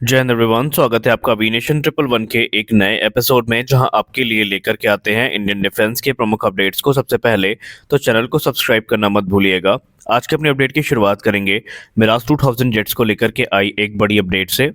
जय हिंद एवरीवन, स्वागत है आपका अभिनेशन 111 के एक नए एपिसोड में, जहां आपके लिए लेकर के आते हैं इंडियन डिफेंस के प्रमुख अपडेट्स को। सबसे पहले तो चैनल को सब्सक्राइब करना मत भूलिएगा। आज के अपने अपडेट की शुरुआत करेंगे मिराज 2000 जेट्स को लेकर के आई एक बड़ी अपडेट से।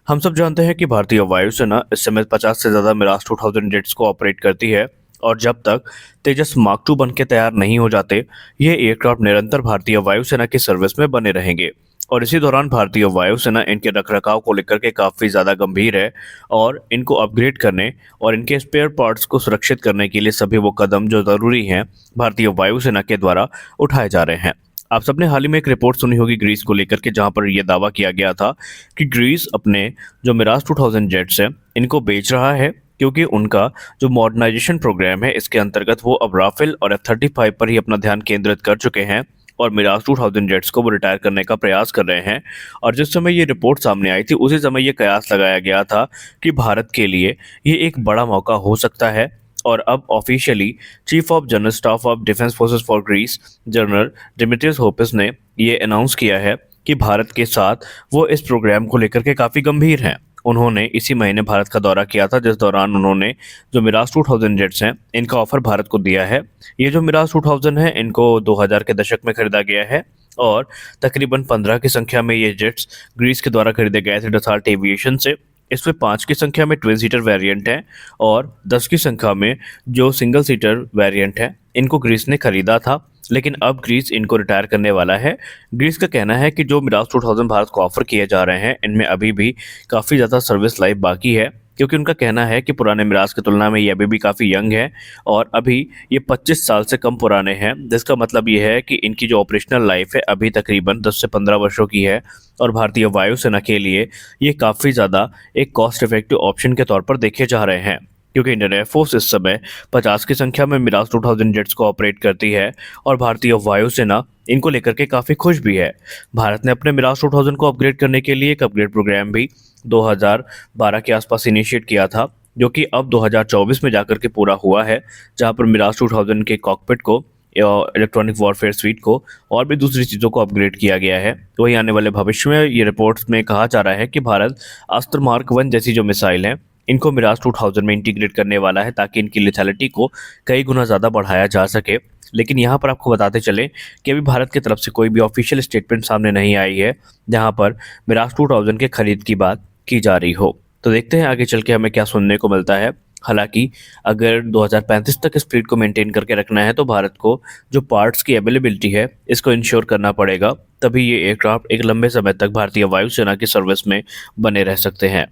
हम सब जानते हैं कि भारतीय वायुसेना इस समय 50 से ज़्यादा मिराज 2000 जेट्स को ऑपरेट करती है, और जब तक तेजस मार्क 2 बन के तैयार नहीं हो जाते, ये एयरक्राफ्ट निरंतर भारतीय वायुसेना की सर्विस में बने रहेंगे। और इसी दौरान भारतीय वायुसेना इनके रखरखाव को लेकर के काफ़ी ज़्यादा गंभीर है, और इनको अपग्रेड करने और इनके स्पेयर पार्ट्स को सुरक्षित करने के लिए सभी वो कदम जो ज़रूरी हैं भारतीय वायुसेना के द्वारा उठाए जा रहे हैं। आप सबने हाल ही में एक रिपोर्ट सुनी होगी ग्रीस को लेकर के, जहां पर यह दावा किया गया था कि ग्रीस अपने जो मिराज 2000 जेट्स हैं इनको बेच रहा है, क्योंकि उनका जो मॉडर्नाइजेशन प्रोग्राम है इसके अंतर्गत वो अब राफेल और F-35 पर ही अपना ध्यान केंद्रित कर चुके हैं और मिराज 2000 जेट्स को वो रिटायर करने का प्रयास कर रहे हैं। और जिस समय ये रिपोर्ट सामने आई थी उसी समय ये कयास लगाया गया था कि भारत के लिए ये एक बड़ा मौका हो सकता है। और अब officially chief of general staff of defence forces for Greece general Dimitrios Hopis ने ये अनाउंस किया है कि भारत के साथ वो इस प्रोग्राम को लेकर के काफ़ी गंभीर हैं। उन्होंने इसी महीने भारत का दौरा किया था, जिस दौरान उन्होंने जो मिराज 2000 जेट्स हैं इनका ऑफर भारत को दिया है। ये जो मिराज 2000 है इनको 2000 के दशक में खरीदा गया है, और तकरीबन 15 की संख्या में ये जेट्स ग्रीस के द्वारा खरीदे गए थे डसाल्ट एविएशन से। इसमें 5 की संख्या में ट्विन सीटर वेरिएंट है, और 10 की संख्या में जो सिंगल सीटर वेरिएंट है इनको ग्रीस ने खरीदा था, लेकिन अब ग्रीस इनको रिटायर करने वाला है। ग्रीस का कहना है कि जो मिराज 2000 भारत को ऑफर किए जा रहे हैं इनमें अभी भी काफ़ी ज़्यादा सर्विस लाइफ बाकी है, क्योंकि उनका कहना है कि पुराने मिराज की तुलना में ये अभी भी काफ़ी यंग है और अभी ये 25 साल से कम पुराने हैं, जिसका मतलब ये है कि इनकी जो ऑपरेशनल लाइफ है अभी तकरीबन 10 से 15 वर्षों की है। और भारतीय वायुसेना के लिए ये काफ़ी ज़्यादा एक कॉस्ट इफेक्टिव ऑप्शन के तौर पर देखे जा रहे हैं, क्योंकि इंडियन एयरफोर्स इस समय 50 की संख्या में मिराज 2000 जेट्स को ऑपरेट करती है, और भारतीय वायुसेना इनको लेकर के काफ़ी खुश भी है। भारत ने अपने मिराज 2000 को अपग्रेड करने के लिए एक अपग्रेड प्रोग्राम भी 2012 के आसपास इनिशिएट किया था, जो कि अब 2024 में जाकर के पूरा हुआ है, जहां पर मिराज 2000 के कॉकपिट को, इलेक्ट्रॉनिक वॉरफेयर स्वीट को और भी दूसरी चीज़ों को अपग्रेड किया गया है। तो वही आने वाले भविष्य में ये रिपोर्ट्स में कहा जा रहा है कि भारत अस्त्र मार्क 1 जैसी जो मिसाइल हैं इनको मिराज 2000 में इंटीग्रेट करने वाला है, ताकि इनकी लिथैलिटी को कई गुना ज़्यादा बढ़ाया जा सके। लेकिन यहाँ पर आपको बताते चलें कि अभी भारत की तरफ से कोई भी ऑफिशियल स्टेटमेंट सामने नहीं आई है जहाँ पर मिराज 2000 के खरीद की बात की जा रही हो। तो देखते हैं आगे चल के हमें क्या सुनने को मिलता है। हालांकि अगर 2035 तक इस फ्लीट को मेंटेन करके रखना है तो भारत को जो पार्ट्स की अवेलेबिलिटी है इसको इंश्योर करना पड़ेगा, तभी ये एयरक्राफ्ट एक लंबे समय तक भारतीय वायुसेना की सर्विस में बने रह सकते हैं।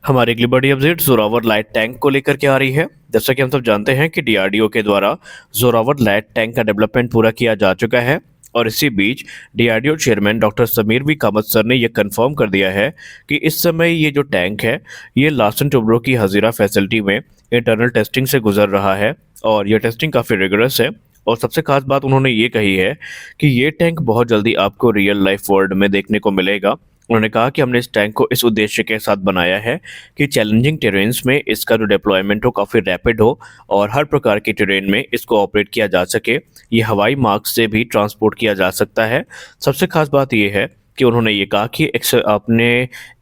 हमारी अगली बड़ी अपडेट जोरावर लाइट टैंक को लेकर के आ रही है। जैसा कि हम सब जानते हैं कि डीआरडीओ के द्वारा जोरावर लाइट टैंक का डेवलपमेंट पूरा किया जा चुका है, और इसी बीच DRDO chairman doctor Sameer V Kamat sir ने यह कंफर्म कर दिया है कि इस समय ये जो टैंक है ये लार्सन टोब्रो की हजीरा फैसिलिटी में इंटरनल टेस्टिंग से गुजर रहा है, और यह टेस्टिंग काफ़ी रिगरस है। और सबसे खास बात उन्होंने ये कही है कि ये टैंक बहुत जल्दी आपको रियल लाइफ वर्ल्ड में देखने को मिलेगा। उन्होंने कहा कि हमने इस टैंक को इस उद्देश्य के साथ बनाया है कि चैलेंजिंग टेरेन्स में इसका जो डिप्लॉयमेंट हो काफ़ी रैपिड हो, और हर प्रकार के टेरेन में इसको ऑपरेट किया जा सके। ये हवाई मार्ग से भी ट्रांसपोर्ट किया जा सकता है। सबसे खास बात ये है कि उन्होंने ये कहा कि अपने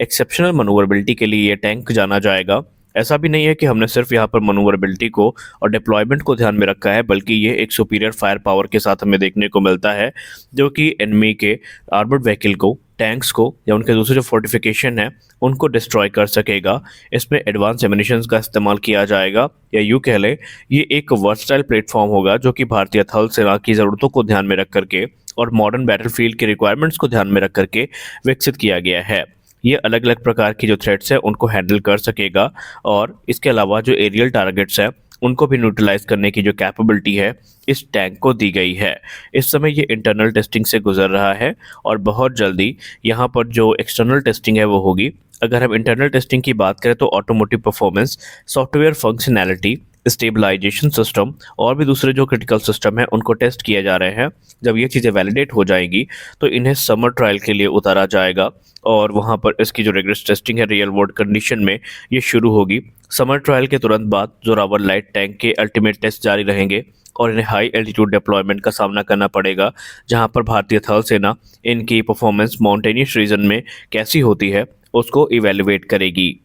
एक्सेप्शनल मनूवरबिलिटी के लिए ये टैंक जाना जाएगा। ऐसा भी नहीं है कि हमने सिर्फ यहाँ पर मनूवरबिलिटी को और डिप्लॉयमेंट को ध्यान में रखा है, बल्कि ये एक सुपीरियर फायर पावर के साथ हमें देखने को मिलता है, जो कि एनिमी के आर्मर्ड व्हीकल को, टैंक्स को या उनके दूसरे जो फोर्टिफिकेशन है उनको डिस्ट्रॉय कर सकेगा। इसमें एडवांस एमिनिशंस का इस्तेमाल किया जाएगा, या यूँ कह लें ये एक वर्सटाइल प्लेटफॉर्म होगा जो कि भारतीय थल सेना की ज़रूरतों को ध्यान में रख करके और मॉडर्न बैटलफील्ड के रिक्वायरमेंट्स को ध्यान में रख करके विकसित किया गया है। ये अलग अलग प्रकार की जो थ्रेट्स है उनको हैंडल कर सकेगा, और इसके अलावा जो एरियल टारगेट्स है उनको भी न्यूट्रलाइज करने की जो कैपेबिलिटी है इस टैंक को दी गई है। इस समय ये इंटरनल टेस्टिंग से गुजर रहा है, और बहुत जल्दी यहाँ पर जो एक्सटर्नल टेस्टिंग है वो होगी। अगर हम इंटरनल टेस्टिंग की बात करें तो automotive performance, software functionality, stabilization system और भी दूसरे जो क्रिटिकल सिस्टम है उनको टेस्ट किए जा रहे हैं। जब ये चीज़ें वैलिडेट हो जाएंगी तो इन्हें समर ट्रायल के लिए उतारा जाएगा, और वहाँ पर इसकी जो रिगरस टेस्टिंग है रियल वर्ल्ड कंडीशन में ये शुरू होगी। समर ट्रायल के तुरंत बाद जोरावर लाइट टैंक के अल्टीमेट टेस्ट जारी रहेंगे, और इन्हें हाई एल्टीट्यूड डिप्लॉयमेंट का सामना करना पड़ेगा, जहां पर भारतीय थल सेना इनकी परफॉर्मेंस माउंटेनियस रीजन में कैसी होती है उसको इवेल्युएट करेगी।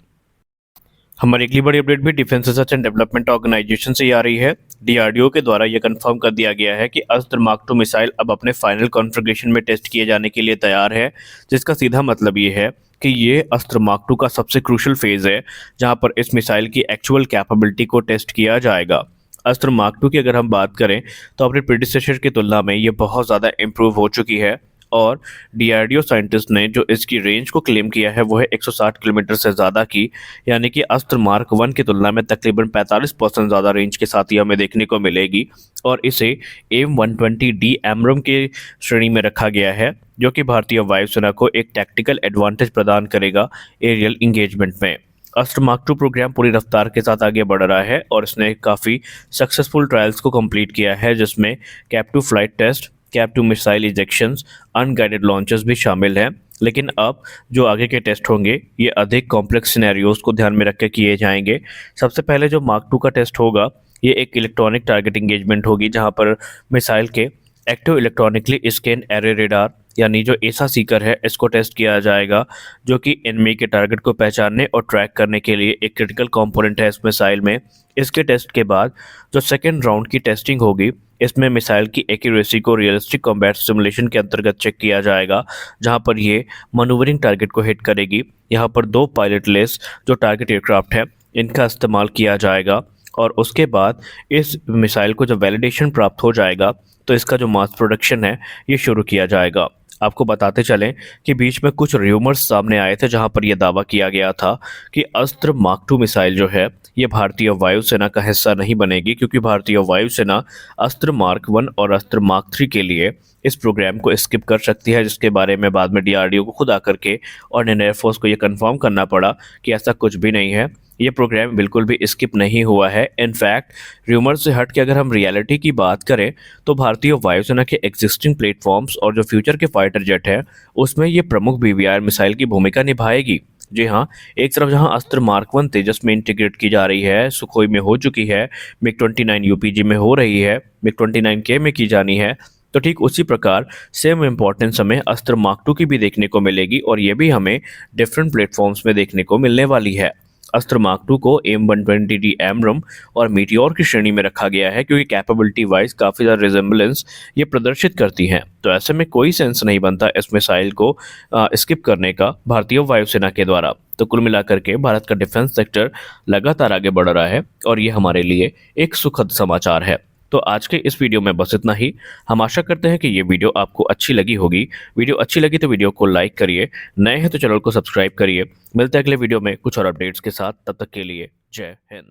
हमारी अगली बड़ी अपडेट भी defence research and development organisation से ही आ रही है। डीआरडीओ के द्वारा यह कंफर्म कर दिया गया है कि अस्त्र मार्क 2 मिसाइल अब अपने फाइनल कॉन्फ़िगरेशन में टेस्ट किए जाने के लिए तैयार है, जिसका सीधा मतलब ये है कि ये अस्त्र मार्क 2 का सबसे क्रूशल फेज है, जहां पर इस मिसाइल की एक्चुअल कैपेबिलिटी को टेस्ट किया जाएगा। अस्त्र मार्क 2 की अगर हम बात करें तो अपने प्रीडिसेसर की तुलना में ये बहुत ज़्यादा इम्प्रूव हो चुकी है और डीआरडीओ साइंटिस्ट ने जो इसकी रेंज को क्लेम किया है वो है 160 किलोमीटर से ज़्यादा की, यानी कि अस्त्र मार्क 1 की तुलना में तकरीबन 45% ज़्यादा रेंज के साथ ही हमें देखने को मिलेगी और इसे AIM-120D एमरम के श्रेणी में रखा गया है, जो कि भारतीय वायुसेना को एक टैक्टिकल एडवांटेज प्रदान करेगा एरियल इंगेजमेंट में। अस्त्र मार्क 2 प्रोग्राम पूरी रफ्तार के साथ आगे बढ़ रहा है और इसने काफ़ी सक्सेसफुल ट्रायल्स को कंप्लीट किया है, जिसमें cap 2 flight test, cap 2 missile ejections, unguided launches भी शामिल हैं। लेकिन अब जो आगे के टेस्ट होंगे ये अधिक कॉम्प्लेक्स सिनेरियोज को ध्यान में रख के किए जाएंगे। सबसे पहले जो मार्क 2 का टेस्ट होगा ये एक इलेक्ट्रॉनिक टारगेट इंगेजमेंट होगी, जहां पर मिसाइल के active electronically scan array radar यानी जो एसा सीकर है इसको टेस्ट किया जाएगा, जो कि एनिमी के टारगेट को पहचानने और ट्रैक करने के लिए एक क्रिटिकल कंपोनेंट है इस मिसाइल में। इसके टेस्ट के बाद जो सेकेंड राउंड की टेस्टिंग होगी इसमें मिसाइल की एक्यूरेसी को रियलिस्टिक कॉम्बैट सिमुलेशन के अंतर्गत चेक किया जाएगा, जहां पर ये मनूवरिंग टारगेट को हिट करेगी। यहाँ पर 2 पायलट लेस जो टारगेट एयरक्राफ्ट है इनका इस्तेमाल किया जाएगा और उसके बाद इस मिसाइल को जब वैलिडेशन प्राप्त हो जाएगा तो इसका जो मास प्रोडक्शन है ये शुरू किया जाएगा। आपको बताते चलें कि बीच में कुछ र्यूमर्स सामने आए थे जहां पर यह दावा किया गया था कि अस्त्र मार्क 2 मिसाइल जो है ये भारतीय वायुसेना का हिस्सा नहीं बनेगी, क्योंकि भारतीय वायुसेना अस्त्र मार्क 1 और अस्त्र मार्क 3 के लिए इस प्रोग्राम को स्किप कर सकती है, जिसके बारे में बाद में डीआरडीओ को खुद आकर के और इंडियन एयरफोर्स को ये कंफर्म करना पड़ा कि ऐसा कुछ भी नहीं है, ये प्रोग्राम बिल्कुल भी स्किप नहीं हुआ है। इनफैक्ट र्यूमर से हट के अगर हम रियलिटी की बात करें तो भारतीय वायुसेना के एग्जिस्टिंग प्लेटफॉर्म्स और जो फ्यूचर के फाइटर जेट है उसमें ये प्रमुख बीवीआर मिसाइल की भूमिका निभाएगी। जी हाँ, एक तरफ जहां अस्त्र मार्क 1 तेजस में इंटीग्रेट की जा रही है, सुखोई में हो चुकी है, मिग-29 यूपीजी में हो रही है, मिग-29K में की जानी है, तो ठीक उसी प्रकार सेम इम्पोर्टेंस हमें अस्त्र मार्क 2 की भी देखने को मिलेगी और ये भी हमें डिफरेंट प्लेटफॉर्म्स में देखने को मिलने वाली है। अस्त्र मार्क 2 को AIM-120D एमरम और मीटियोर की श्रेणी में रखा गया है, क्योंकि कैपेबिलिटी वाइज काफ़ी ज़्यादा रिजेंबलेंस ये प्रदर्शित करती हैं। तो ऐसे में कोई सेंस नहीं बनता इस मिसाइल को स्किप करने का भारतीय वायुसेना के द्वारा। तो कुल मिलाकर के भारत का डिफेंस सेक्टर लगातार आगे बढ़ रहा है और ये हमारे लिए एक सुखद समाचार है। तो आज के इस वीडियो में बस इतना ही। हम आशा करते हैं कि ये वीडियो आपको अच्छी लगी होगी। वीडियो अच्छी लगी तो वीडियो को लाइक करिए, नए हैं तो चैनल को सब्सक्राइब करिए। मिलते हैं अगले वीडियो में कुछ और अपडेट्स के साथ, तब तक के लिए जय हिंद।